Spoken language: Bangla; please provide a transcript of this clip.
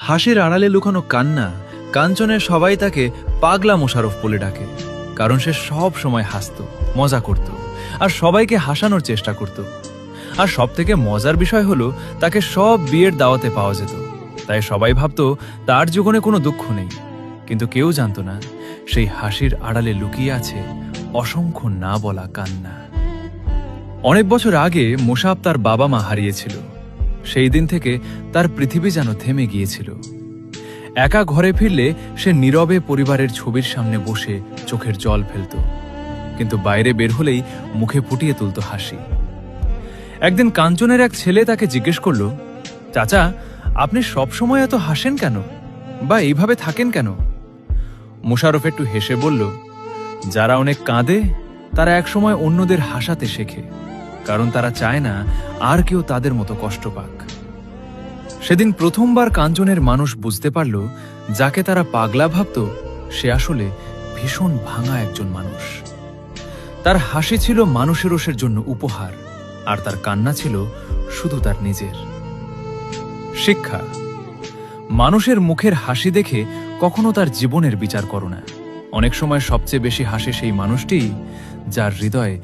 হাসির আড়ালে লুকানো কান্না। কাঞ্চনের সবাই তাকে পাগলা মোশাররফ বলে ডাকে, কারণ সে সব সময় হাসত, মজা করত আর সবাইকে হাসানোর চেষ্টা করত। আর সবথেকে মজার বিষয় হলো, তাকে সব বিয়ের দাওয়াতে পাওয়া যেত, তাই সবাই ভাবত তার জীবনে কোনো দুঃখ নেই। কিন্তু কেউ জানত না, সেই হাসির আড়ালে লুকিয়ে আছে অসংখ্য না বলা কান্না। অনেক বছর আগে মোশাব তার বাবা মা হারিয়েছিল। সেই দিন থেকে তার পৃথিবী যেন থেমে গিয়েছিল। একা ঘরে ফিরলে সে নীরবে পরিবারের ছবির সামনে বসে চোখের জল ফেলত, কিন্তু বাইরে বের হলেই মুখে ফুটিয়ে তুলত হাসি। একদিন কাঞ্চনের এক ছেলে তাকে জিজ্ঞেস করল, চাচা, আপনি সবসময় এত হাসেন কেন, বা এইভাবে থাকেন কেন? মোশাররফ একটু হেসে বলল, যারা অনেক কাঁদে তারা একসময় অন্যদের হাসাতে শেখে, কারণ তারা চায় না আর কেউ তাদের মতো কষ্ট পাক। সেদিন প্রথমবার কাঞ্চনের মানুষ বুঝতে পারল, যাকে তারা পাগলা ভাবত সে আসলে ভীষণ ভাঙা একজন মানুষ। তার হাসি ছিল মানুষের রোষের জন্য উপহার, আর তার কান্না ছিল শুধু তার নিজের। শিক্ষা: মানুষের মুখের হাসি দেখে কখনো তার জীবনের বিচার করো না। অনেক সময় সবচেয়ে বেশি হাসে সেই মানুষটিই যার হৃদয়ে